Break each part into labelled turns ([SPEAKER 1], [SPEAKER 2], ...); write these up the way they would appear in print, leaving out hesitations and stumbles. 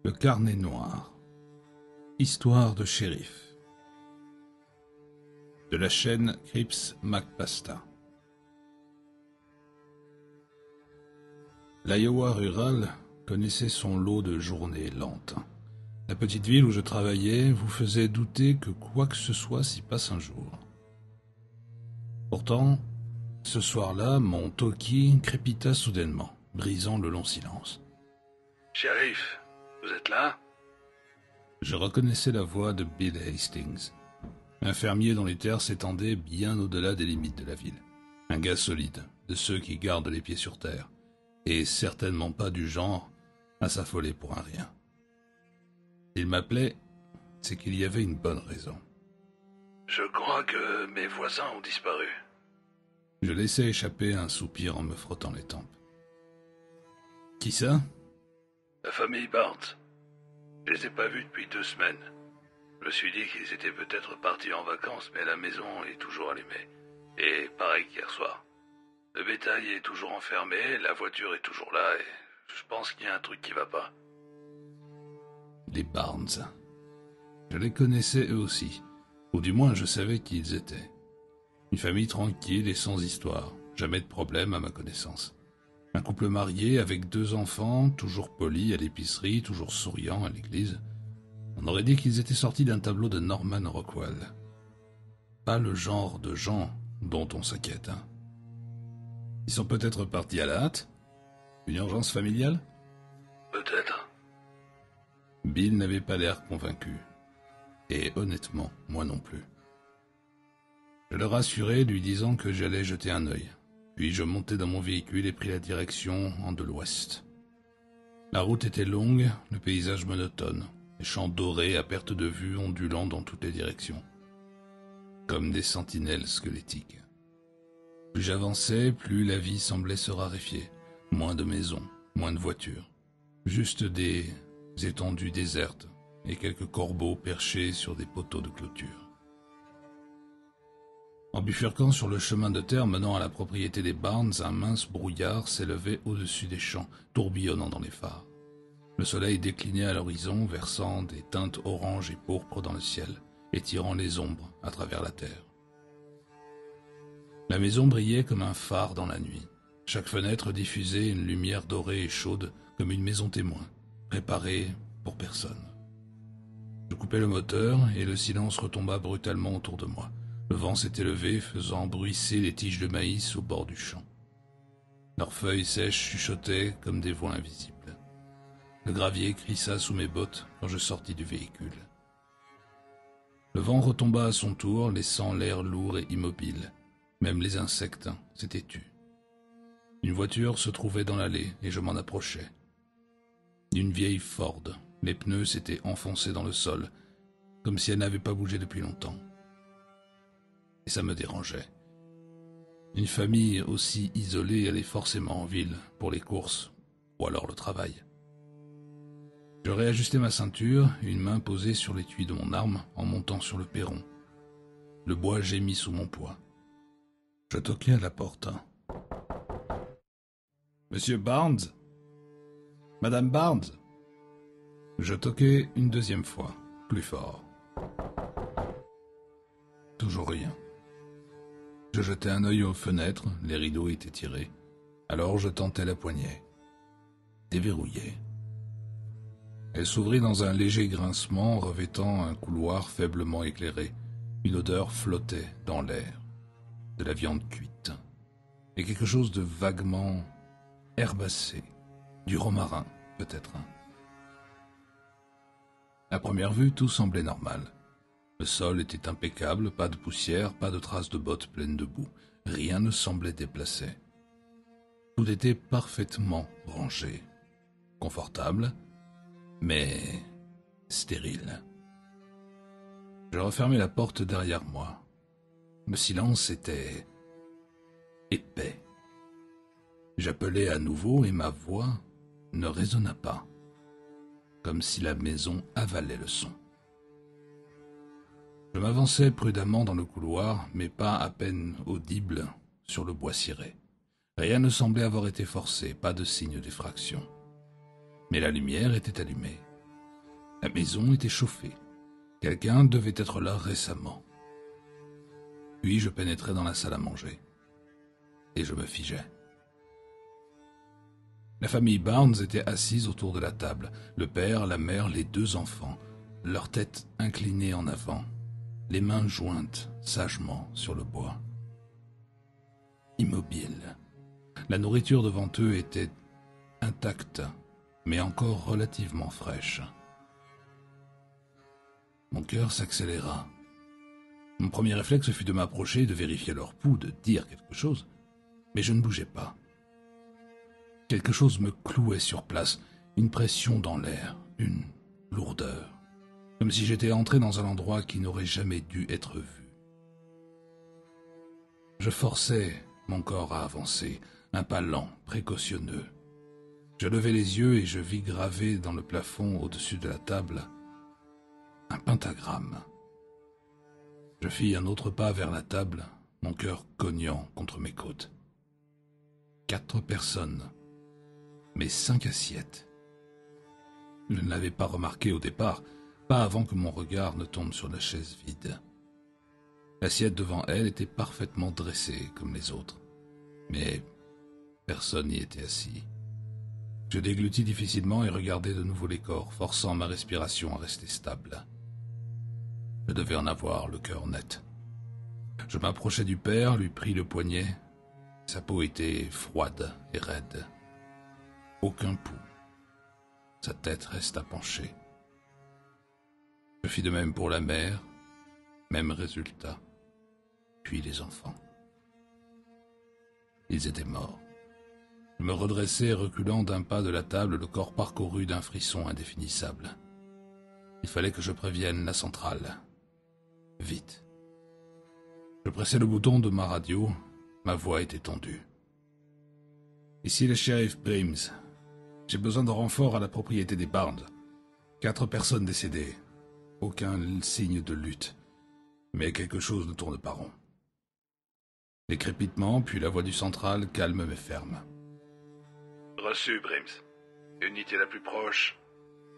[SPEAKER 1] Le carnet noir. Histoire de shérif. De la chaîne Crips McPasta. L'Iowa rural connaissait son lot de journées lentes. La petite ville où je travaillais vous faisait douter que quoi que ce soit s'y passe un jour. Pourtant, ce soir-là, mon talkie crépita soudainement, brisant le long silence.
[SPEAKER 2] « Shérif, vous êtes là ?»
[SPEAKER 1] Je reconnaissais la voix de Bill Hastings, un fermier dont les terres s'étendaient bien au-delà des limites de la ville. Un gars solide, de ceux qui gardent les pieds sur terre, et certainement pas du genre à s'affoler pour un rien. Il m'appelait, c'est qu'il y avait une bonne raison.
[SPEAKER 2] « Je crois que mes voisins ont disparu. »
[SPEAKER 1] Je laissai échapper un soupir en me frottant les tempes. « Qui ça ?» ?»«
[SPEAKER 2] La famille Barnes. Je les ai pas vus depuis 2 semaines. Je me suis dit qu'ils étaient peut-être partis en vacances, mais la maison est toujours allumée. Et pareil qu'hier soir. Le bétail est toujours enfermé, la voiture est toujours là, et je pense qu'il y a un truc qui va pas. »
[SPEAKER 1] Les Barnes. Je les connaissais eux aussi, ou du moins je savais qui ils étaient. Une famille tranquille et sans histoire, jamais de problème à ma connaissance. Un couple marié avec 2 enfants, toujours polis à l'épicerie, toujours souriants à l'église. On aurait dit qu'ils étaient sortis d'un tableau de Norman Rockwell. Pas le genre de gens dont on s'inquiète, hein. Ils sont peut-être partis à la hâte? Une urgence familiale?
[SPEAKER 2] Peut-être.
[SPEAKER 1] Bill n'avait pas l'air convaincu. Et honnêtement, moi non plus. Je le rassurai, lui disant que j'allais jeter un œil. Puis je montai dans mon véhicule et pris la direction de l'ouest. La route était longue, le paysage monotone, les champs dorés à perte de vue ondulant dans toutes les directions, comme des sentinelles squelettiques. Plus j'avançais, plus la vie semblait se raréfier. Moins de maisons, moins de voitures, juste des étendues désertes et quelques corbeaux perchés sur des poteaux de clôture. En bifurquant sur le chemin de terre menant à la propriété des Barnes, un mince brouillard s'élevait au-dessus des champs, tourbillonnant dans les phares. Le soleil déclinait à l'horizon, versant des teintes orange et pourpre dans le ciel, et tirant les ombres à travers la terre. La maison brillait comme un phare dans la nuit. Chaque fenêtre diffusait une lumière dorée et chaude, comme une maison témoin, préparée pour personne. Je coupai le moteur, et le silence retomba brutalement autour de moi. Le vent s'était levé, faisant bruisser les tiges de maïs au bord du champ. Leurs feuilles sèches chuchotaient comme des voix invisibles. Le gravier crissa sous mes bottes quand je sortis du véhicule. Le vent retomba à son tour, laissant l'air lourd et immobile. Même les insectes s'étaient tus. Une voiture se trouvait dans l'allée et je m'en approchai. Une vieille Ford. Les pneus s'étaient enfoncés dans le sol, comme si elle n'avait pas bougé depuis longtemps. Et ça me dérangeait. Une famille aussi isolée allait forcément en ville pour les courses ou alors le travail. Je réajustai ma ceinture, une main posée sur l'étui de mon arme en montant sur le perron. Le bois gémit sous mon poids. Je toquai à la porte. « Monsieur Barnes ? Madame Barnes ?» Je toquai une 2e fois, plus fort. Toujours rien. Je jetai un œil aux fenêtres, les rideaux étaient tirés. Alors je tentai la poignée. Déverrouillée. Elle s'ouvrit dans un léger grincement revêtant un couloir faiblement éclairé. Une odeur flottait dans l'air. De la viande cuite. Et quelque chose de vaguement herbacé. Du romarin, peut-être. À première vue, tout semblait normal. Le sol était impeccable, pas de poussière, pas de traces de bottes pleines de boue. Rien ne semblait déplacé. Tout était parfaitement rangé. Confortable, mais stérile. Je refermai la porte derrière moi. Le silence était épais. J'appelai à nouveau et ma voix ne résonna pas, comme si la maison avalait le son. Je m'avançai prudemment dans le couloir, mes pas à peine audibles sur le bois ciré. Rien ne semblait avoir été forcé, pas de signe d'effraction. Mais la lumière était allumée. La maison était chauffée. Quelqu'un devait être là récemment. Puis je pénétrai dans la salle à manger. Et je me figeai. La famille Barnes était assise autour de la table. Le père, la mère, les 2 enfants, leurs têtes inclinées en avant, les mains jointes sagement sur le bois. Immobiles. La nourriture devant eux était intacte, mais encore relativement fraîche. Mon cœur s'accéléra. Mon premier réflexe fut de m'approcher, de vérifier leur pouls, de dire quelque chose, mais je ne bougeais pas. Quelque chose me clouait sur place, une pression dans l'air, une lourdeur, comme si j'étais entré dans un endroit qui n'aurait jamais dû être vu. Je forçais mon corps à avancer, un pas lent, précautionneux. Je levai les yeux et je vis gravé dans le plafond au-dessus de la table un pentagramme. Je fis un autre pas vers la table, mon cœur cognant contre mes côtes. 4 personnes, mais 5 assiettes. Je ne l'avais pas remarqué au départ, pas avant que mon regard ne tombe sur la chaise vide. L'assiette devant elle était parfaitement dressée comme les autres, mais personne n'y était assis. Je déglutis difficilement et regardai de nouveau les corps, forçant ma respiration à rester stable. Je devais en avoir le cœur net. Je m'approchai du père, lui pris le poignet. Sa peau était froide et raide. Aucun pouls. Sa tête resta penchée. Je fis de même pour la mère, même résultat. Puis les enfants. Ils étaient morts. Je me redressai, reculant d'un pas de la table, le corps parcouru d'un frisson indéfinissable. Il fallait que je prévienne la centrale. Vite. Je pressai le bouton de ma radio. Ma voix était tendue. Ici le shérif Brims. J'ai besoin de renfort à la propriété des Barnes. 4 personnes décédées. Aucun signe de lutte. Mais quelque chose ne tourne pas rond. Les crépitements, puis la voix du central, calme mais ferme.
[SPEAKER 2] Reçu, Brims. Unité la plus proche,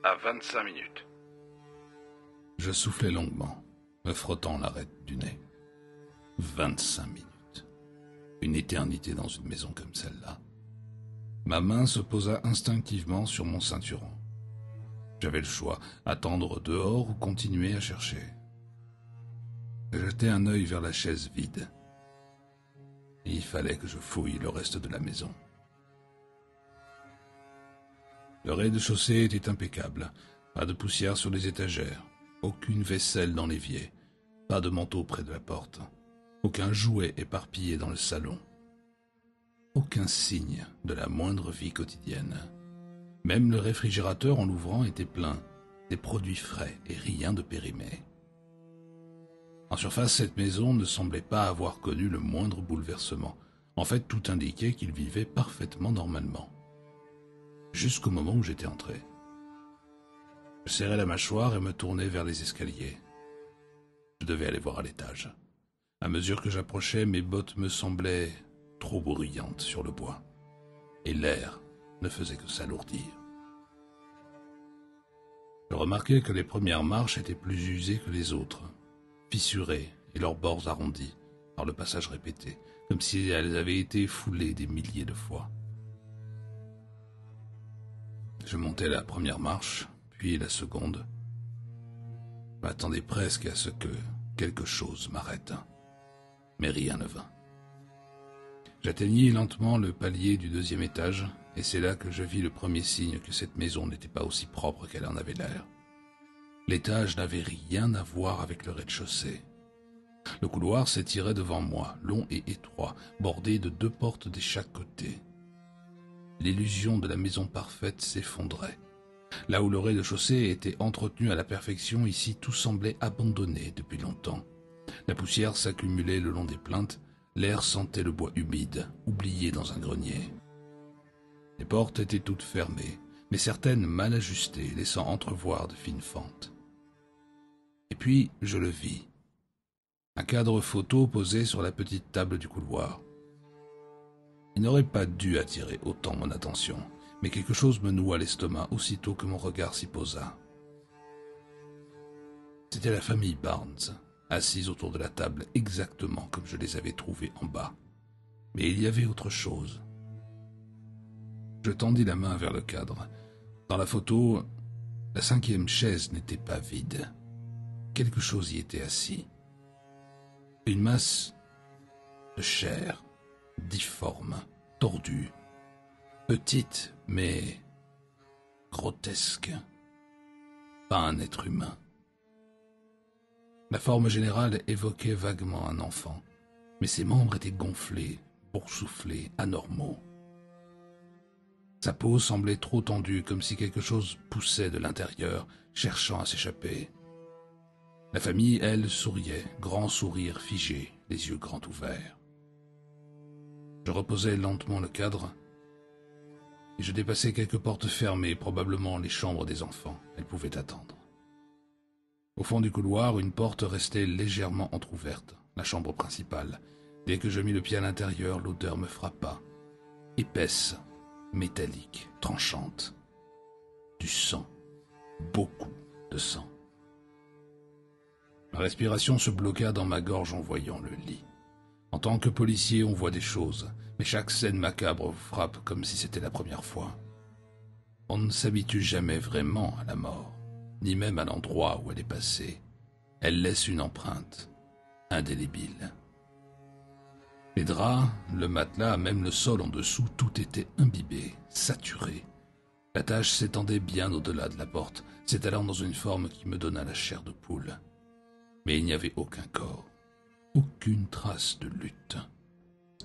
[SPEAKER 2] à 25 minutes.
[SPEAKER 1] Je soufflai longuement, me frottant l'arête du nez. 25 minutes. Une éternité dans une maison comme celle-là. Ma main se posa instinctivement sur mon ceinturon. J'avais le choix, attendre dehors ou continuer à chercher. Je jetai un œil vers la chaise vide. Il fallait que je fouille le reste de la maison. Le rez-de-chaussée était impeccable. Pas de poussière sur les étagères, aucune vaisselle dans l'évier, pas de manteau près de la porte, aucun jouet éparpillé dans le salon. Aucun signe de la moindre vie quotidienne. Même le réfrigérateur en l'ouvrant était plein, des produits frais et rien de périmé. En surface, cette maison ne semblait pas avoir connu le moindre bouleversement. En fait, tout indiquait qu'il vivait parfaitement normalement. Jusqu'au moment où j'étais entré. Je serrai la mâchoire et me tournai vers les escaliers. Je devais aller voir à l'étage. À mesure que j'approchais, mes bottes me semblaient trop bruyantes sur le bois. Et l'air ne faisait que s'alourdir. Je remarquai que les premières marches étaient plus usées que les autres, fissurées et leurs bords arrondis par le passage répété, comme si elles avaient été foulées des milliers de fois. Je montai la première marche, puis la seconde. Je m'attendais presque à ce que quelque chose m'arrête, mais rien ne vint. J'atteignis lentement le palier du 2e étage, et c'est là que je vis le premier signe que cette maison n'était pas aussi propre qu'elle en avait l'air. L'étage n'avait rien à voir avec le rez-de-chaussée. Le couloir s'étirait devant moi, long et étroit, bordé de 2 portes de chaque côté. L'illusion de la maison parfaite s'effondrait. Là où le rez-de-chaussée était entretenu à la perfection, ici tout semblait abandonné depuis longtemps. La poussière s'accumulait le long des plinthes, l'air sentait le bois humide, oublié dans un grenier. Les portes étaient toutes fermées, mais certaines mal ajustées, laissant entrevoir de fines fentes. Et puis je le vis. Un cadre photo posé sur la petite table du couloir. Il n'aurait pas dû attirer autant mon attention, mais quelque chose me noua l'estomac aussitôt que mon regard s'y posa. C'était la famille Barnes, assise autour de la table exactement comme je les avais trouvés en bas. Mais il y avait autre chose. Je tendis la main vers le cadre. Dans la photo, la 5e chaise n'était pas vide. Quelque chose y était assis. Une masse de chair, difforme, tordue, petite mais grotesque. Pas un être humain. La forme générale évoquait vaguement un enfant, mais ses membres étaient gonflés, boursouflés, anormaux. Sa peau semblait trop tendue, comme si quelque chose poussait de l'intérieur, cherchant à s'échapper. La famille, elle, souriait, grand sourire figé, les yeux grands ouverts. Je reposai lentement le cadre, et je dépassai quelques portes fermées, probablement les chambres des enfants. Elles pouvaient attendre. Au fond du couloir, une porte restait légèrement entr'ouverte, la chambre principale. Dès que je mis le pied à l'intérieur, l'odeur me frappa. Épaisse, métallique, tranchante. Du sang. Beaucoup de sang. Ma respiration se bloqua dans ma gorge en voyant le lit. En tant que policier, on voit des choses, mais chaque scène macabre vous frappe comme si c'était la première fois. On ne s'habitue jamais vraiment à la mort, ni même à l'endroit où elle est passée. Elle laisse une empreinte, indélébile. Les draps, le matelas, même le sol en dessous, tout était imbibé, saturé. La tache s'étendait bien au-delà de la porte, s'étalant dans une forme qui me donna la chair de poule. Mais il n'y avait aucun corps, aucune trace de lutte.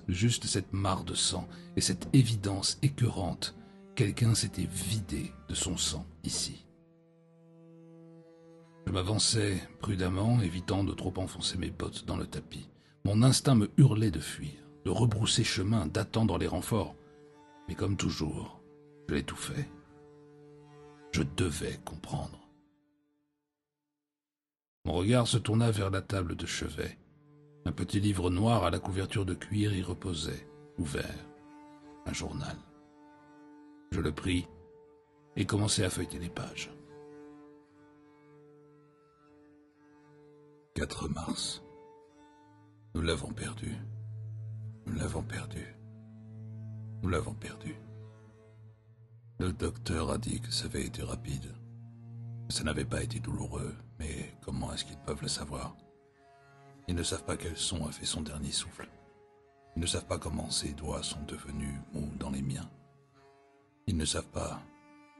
[SPEAKER 1] Juste cette mare de sang et cette évidence écœurante, quelqu'un s'était vidé de son sang ici. Je m'avançai prudemment, évitant de trop enfoncer mes bottes dans le tapis. Mon instinct me hurlait de fuir, de rebrousser chemin, d'attendre les renforts. Mais comme toujours, je l'étouffais. Je devais comprendre. Mon regard se tourna vers la table de chevet. Un petit livre noir à la couverture de cuir y reposait, ouvert. Un journal. Je le pris et commençai à feuilleter les pages. 4 mars. Nous l'avons perdu. Nous l'avons perdu. Nous l'avons perdu. Le docteur a dit que ça avait été rapide. Ça n'avait pas été douloureux, mais comment est-ce qu'ils peuvent le savoir? Ils ne savent pas quel son a fait son dernier souffle. Ils ne savent pas comment ses doigts sont devenus mous dans les miens. Ils ne savent pas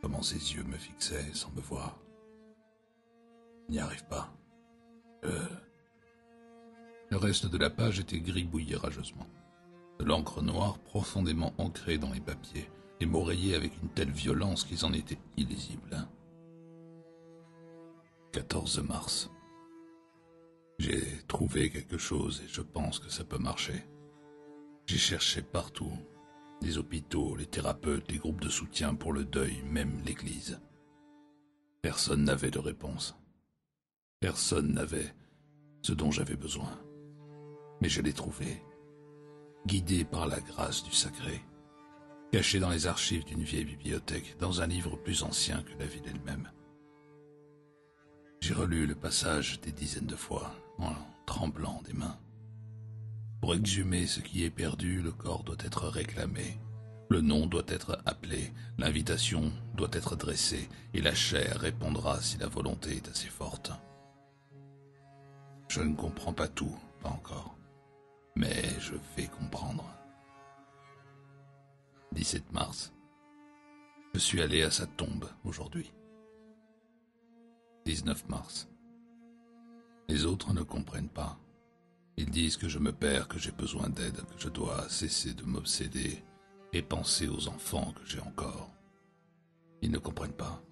[SPEAKER 1] comment ses yeux me fixaient sans me voir. Ils n'y arrivent pas. Le reste de la page était gribouillé rageusement. De l'encre noire profondément ancrée dans les papiers, les mots rayés avec une telle violence qu'ils en étaient illisibles. 14 mars. J'ai trouvé quelque chose et je pense que ça peut marcher. J'ai cherché partout, les hôpitaux, les thérapeutes, les groupes de soutien pour le deuil, même l'église. Personne n'avait de réponse. Personne n'avait ce dont j'avais besoin. Mais je l'ai trouvé, guidé par la grâce du sacré, caché dans les archives d'une vieille bibliothèque, dans un livre plus ancien que la ville elle-même. J'ai relu le passage des dizaines de fois, en tremblant des mains. Pour exhumer ce qui est perdu, le corps doit être réclamé, le nom doit être appelé, l'invitation doit être dressée, et la chair répondra si la volonté est assez forte. Je ne comprends pas tout, pas encore, mais je vais comprendre. 17 mars. Je suis allé à sa tombe aujourd'hui. 19 mars. Les autres ne comprennent pas. Ils disent que je me perds, que j'ai besoin d'aide, que je dois cesser de m'obséder et penser aux enfants que j'ai encore. Ils ne comprennent pas.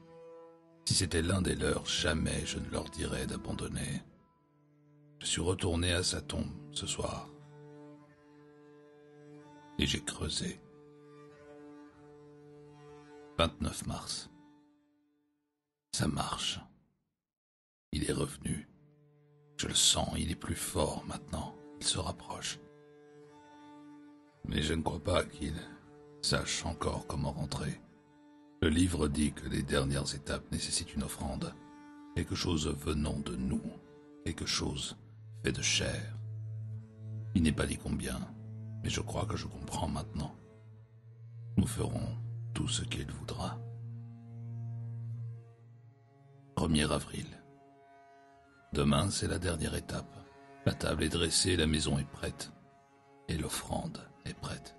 [SPEAKER 1] Si c'était l'un des leurs, jamais je ne leur dirais d'abandonner. Je suis retourné à sa tombe ce soir. Et j'ai creusé. 29 mars. Ça marche. Il est revenu. Je le sens, il est plus fort maintenant. Il se rapproche. Mais je ne crois pas qu'il sache encore comment rentrer. Le livre dit que les dernières étapes nécessitent une offrande. quelque chose venant de nous, quelque chose fait de chair. Il n'est pas dit combien, mais je crois que je comprends maintenant. Nous ferons tout ce qu'il voudra. 1er avril. Demain, c'est la dernière étape. La table est dressée, la maison est prête. Et l'offrande est prête.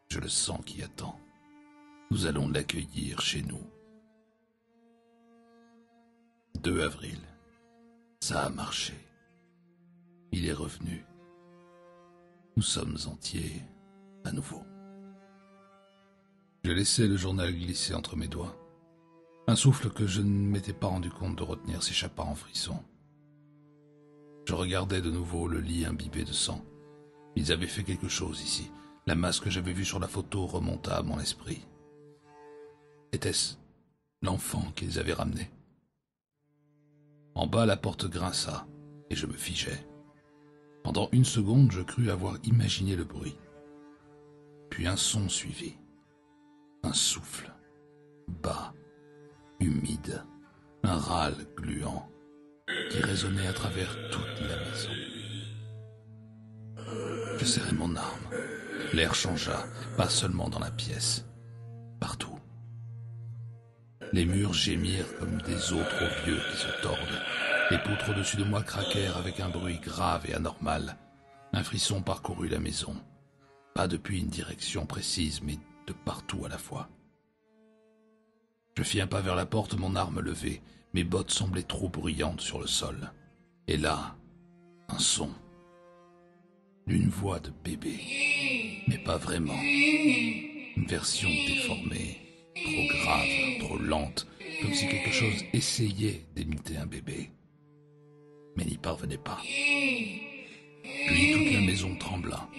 [SPEAKER 1] Je le sens qui attend. Nous allons l'accueillir chez nous. 2 avril. Ça a marché. Il est revenu. Nous sommes entiers à nouveau. Je laissais le journal glisser entre mes doigts. Un souffle que je ne m'étais pas rendu compte de retenir s'échappa en frisson. Je regardais de nouveau le lit imbibé de sang. Ils avaient fait quelque chose ici. La masse que j'avais vue sur la photo remonta à mon esprit. Était-ce l'enfant qu'ils avaient ramené? En bas, la porte grinça, et je me figeai. Pendant 1 seconde, je crus avoir imaginé le bruit. Puis un son suivit. Un souffle, bas, humide, un râle gluant, qui résonnait à travers toute la maison. Je serrai mon arme. L'air changea, pas seulement dans la pièce, partout. Les murs gémirent comme des os trop vieux qui se tordent. Les poutres au-dessus de moi craquèrent avec un bruit grave et anormal. Un frisson parcourut la maison. Pas depuis une direction précise, mais de partout à la fois. Je fis un pas vers la porte, mon arme levée. Mes bottes semblaient trop bruyantes sur le sol. Et là, un son. Une voix de bébé. Mais pas vraiment. Une version déformée, trop grave, trop lente, comme si quelque chose essayait d'imiter un bébé. Mais n'y parvenait pas. Puis toute la maison trembla.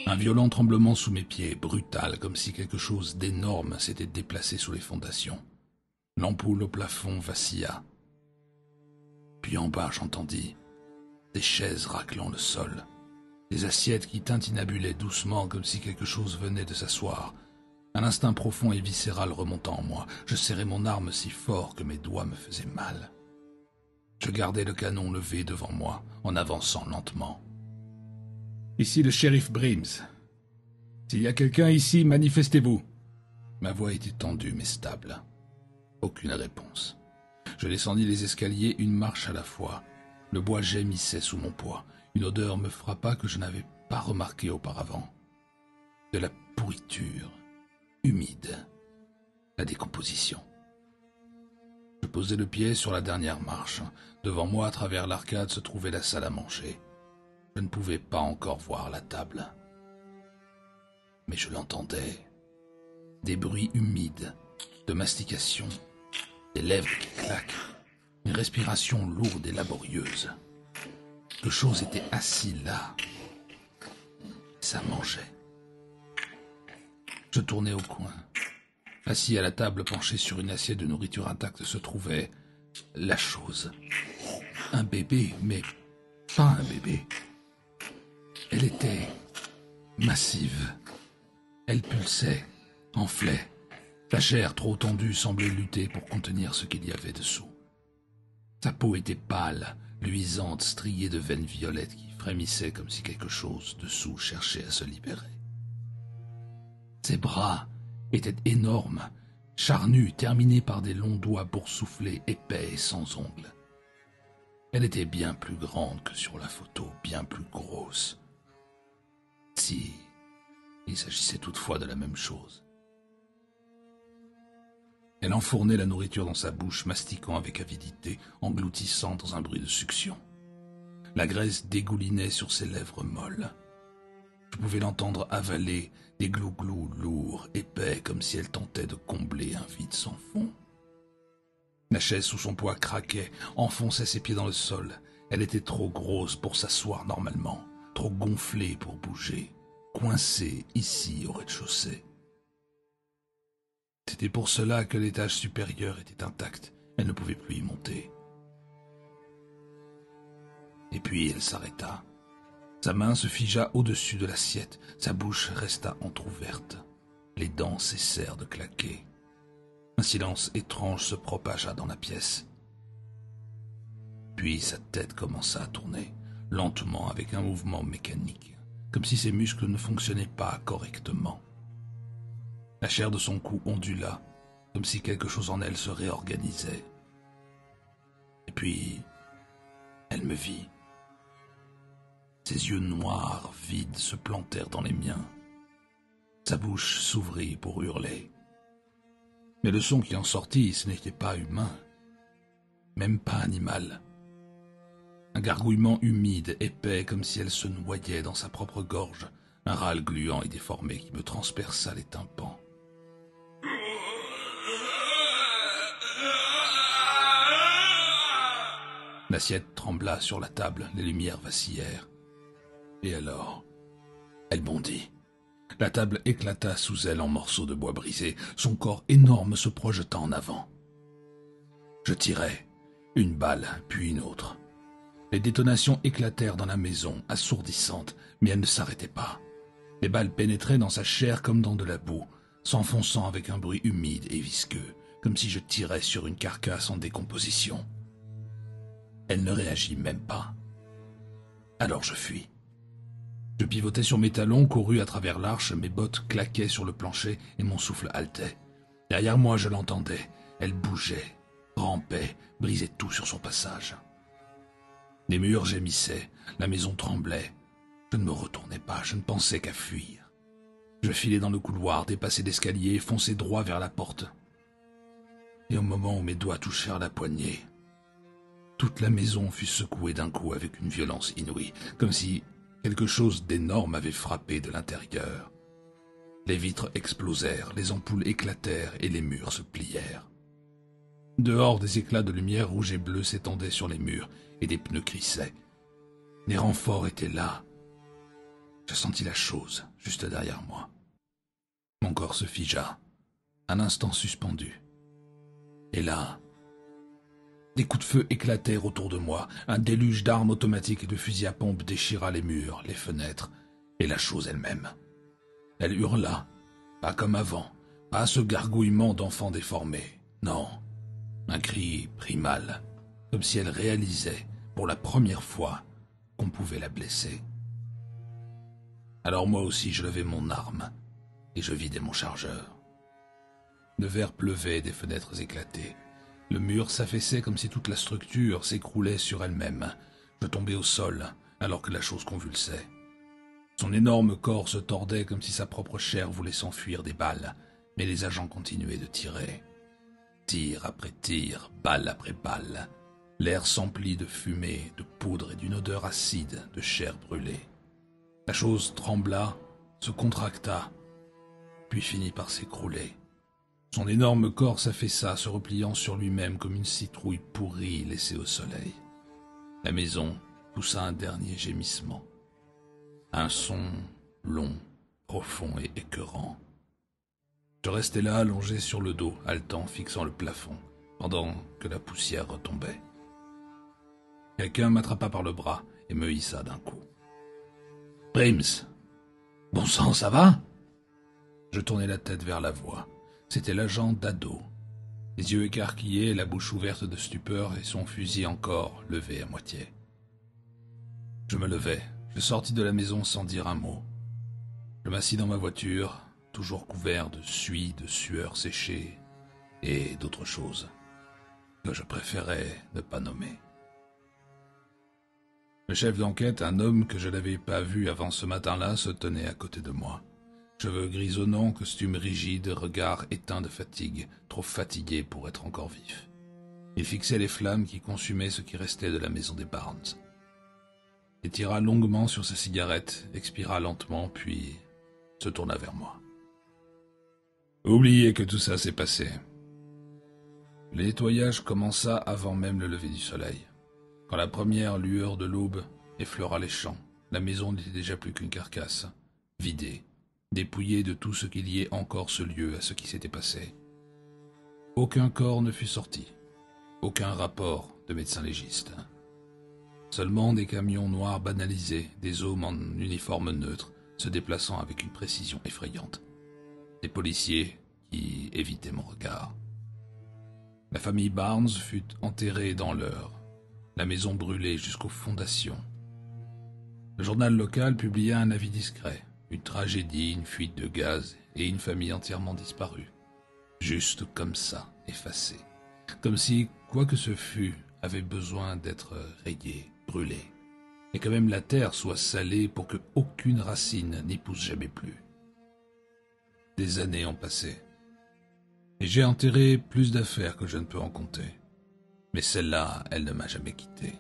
[SPEAKER 1] Un violent tremblement sous mes pieds, brutal, comme si quelque chose d'énorme s'était déplacé sous les fondations. L'ampoule au plafond vacilla. Puis en bas, j'entendis des chaises raclant le sol, des assiettes qui tintinabulaient doucement comme si quelque chose venait de s'asseoir. Un instinct profond et viscéral remontant en moi. Je serrai mon arme si fort que mes doigts me faisaient mal. Je gardai le canon levé devant moi, en avançant lentement. « Ici le shérif Brims. S'il y a quelqu'un ici, manifestez-vous. » Ma voix était tendue mais stable. Aucune réponse. Je descendis les escaliers 1 marche à la fois. Le bois gémissait sous mon poids. Une odeur me frappa que je n'avais pas remarquée auparavant. De la pourriture, humide, la décomposition. Je posai le pied sur la dernière marche. Devant moi, à travers l'arcade, se trouvait la salle à manger. Je ne pouvais pas encore voir la table. Mais je l'entendais. Des bruits humides, de mastication, des lèvres qui claquent, une respiration lourde et laborieuse. Quelque chose était assis là. Ça mangeait. Je tournai au coin. Assis à la table, penché sur une assiette de nourriture intacte, se trouvait la chose. Un bébé, mais pas un bébé. Elle était massive. Elle pulsait, enflait. La chair trop tendue semblait lutter pour contenir ce qu'il y avait dessous. Sa peau était pâle, luisante, striée de veines violettes qui frémissaient comme si quelque chose dessous cherchait à se libérer. Ses bras étaient énormes, charnus, terminés par des longs doigts boursouflés, épais et sans ongles. Elle était bien plus grande que sur la photo, bien plus grosse. Si il s'agissait toutefois de la même chose. Elle enfournait la nourriture dans sa bouche, mastiquant avec avidité, engloutissant dans un bruit de succion. La graisse dégoulinait sur ses lèvres molles. Je pouvais l'entendre avaler des glou-glous lourds, épais, comme si elle tentait de combler un vide sans fond. La chaise sous son poids craquait, enfonçait ses pieds dans le sol. Elle était trop grosse pour s'asseoir normalement, trop gonflée pour bouger, coincée ici au rez-de-chaussée. C'était pour cela que l'étage supérieur était intact. Elle ne pouvait plus y monter. Et puis elle s'arrêta. Sa main se figea au-dessus de l'assiette. Sa bouche resta entr'ouverte. Les dents cessèrent de claquer. Un silence étrange se propagea dans la pièce. Puis sa tête commença à tourner, lentement avec un mouvement mécanique, comme si ses muscles ne fonctionnaient pas correctement. La chair de son cou ondula, comme si quelque chose en elle se réorganisait. Et puis, elle me vit. Ses yeux noirs, vides, se plantèrent dans les miens. Sa bouche s'ouvrit pour hurler. Mais le son qui en sortit, ce n'était pas humain, même pas animal. Un gargouillement humide, épais, comme si elle se noyait dans sa propre gorge, un râle gluant et déformé qui me transperça les tympans. L'assiette trembla sur la table, les lumières vacillèrent. Et alors, elle bondit. La table éclata sous elle en morceaux de bois brisés, son corps énorme se projeta en avant. Je tirai, une balle, puis une autre. Les détonations éclatèrent dans la maison, assourdissantes, mais elles ne s'arrêtaient pas. Les balles pénétraient dans sa chair comme dans de la boue, s'enfonçant avec un bruit humide et visqueux, comme si je tirais sur une carcasse en décomposition. Elle ne réagit même pas. Alors je fuis. Je pivotais sur mes talons, courus à travers l'arche, mes bottes claquaient sur le plancher et mon souffle haletait. Derrière moi, je l'entendais. Elle bougeait, rampait, brisait tout sur son passage. Les murs gémissaient, la maison tremblait. Je ne me retournais pas, je ne pensais qu'à fuir. Je filais dans le couloir, dépassai l'escalier, fonçai droit vers la porte. Et au moment où mes doigts touchèrent la poignée, toute la maison fut secouée d'un coup avec une violence inouïe, comme si quelque chose d'énorme avait frappé de l'intérieur. Les vitres explosèrent, les ampoules éclatèrent et les murs se plièrent. Dehors, des éclats de lumière rouge et bleue s'étendaient sur les murs et des pneus crissaient. Les renforts étaient là. Je sentis la chose juste derrière moi. Mon corps se figea, un instant suspendu. Et là, des coups de feu éclatèrent autour de moi, un déluge d'armes automatiques et de fusils à pompe déchira les murs, les fenêtres et la chose elle-même. Elle hurla, pas comme avant, pas ce gargouillement d'enfant déformé, non, un cri primal, comme si elle réalisait, pour la première fois, qu'on pouvait la blesser. Alors moi aussi je levai mon arme et je vidai mon chargeur. Le verre pleuvait, des fenêtres éclatées. Le mur s'affaissait comme si toute la structure s'écroulait sur elle-même. Je tombais au sol, alors que la chose convulsait. Son énorme corps se tordait comme si sa propre chair voulait s'enfuir des balles, mais les agents continuaient de tirer. Tir après tir, balle après balle. L'air s'emplit de fumée, de poudre et d'une odeur acide de chair brûlée. La chose trembla, se contracta, puis finit par s'écrouler. Son énorme corps s'affaissa, se repliant sur lui-même comme une citrouille pourrie laissée au soleil. La maison poussa un dernier gémissement. Un son long, profond et écœurant. Je restais là, allongé sur le dos, haletant, fixant le plafond, pendant que la poussière retombait. Quelqu'un m'attrapa par le bras et me hissa d'un coup. « Prims, bon sang, ça va ?» Je tournai la tête vers la voix. C'était l'agent Dado, les yeux écarquillés, la bouche ouverte de stupeur et son fusil encore levé à moitié. Je me levai, je sortis de la maison sans dire un mot. Je m'assis dans ma voiture, toujours couvert de suie, de sueur séchée et d'autres choses que je préférais ne pas nommer. Le chef d'enquête, un homme que je n'avais pas vu avant ce matin-là, se tenait à côté de moi. Cheveux grisonnants, costume rigide, regard éteint de fatigue, trop fatigué pour être encore vif. Il fixait les flammes qui consumaient ce qui restait de la maison des Barnes. Il tira longuement sur sa cigarette, expira lentement, puis se tourna vers moi. Oubliez que tout ça s'est passé. Le nettoyage commença avant même le lever du soleil. Quand la première lueur de l'aube effleura les champs, la maison n'était déjà plus qu'une carcasse, vidée, dépouillée de tout ce qui liait encore ce lieu à ce qui s'était passé. Aucun corps ne fut sorti, aucun rapport de médecin légiste. Seulement des camions noirs banalisés, des hommes en uniforme neutre, se déplaçant avec une précision effrayante. Des policiers qui évitaient mon regard. La famille Barnes fut enterrée dans leur. la maison brûlée jusqu'aux fondations. Le journal local publia un avis discret, une tragédie, une fuite de gaz et une famille entièrement disparue. Juste comme ça, effacée. Comme si, quoi que ce fût, avait besoin d'être rayé, brûlé. Et que même la terre soit salée pour que aucune racine n'y pousse jamais plus. Des années ont passé. Et j'ai enterré plus d'affaires que je ne peux en compter. Mais celle-là, elle ne m'a jamais quitté.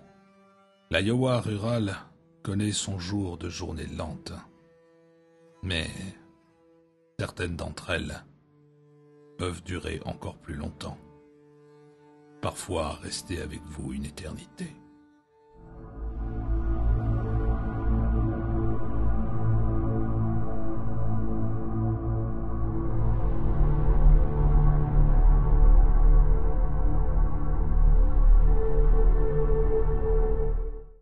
[SPEAKER 1] L'Iowa rural connaît son jour de journée lente. Mais certaines d'entre elles peuvent durer encore plus longtemps. Parfois rester avec vous une éternité.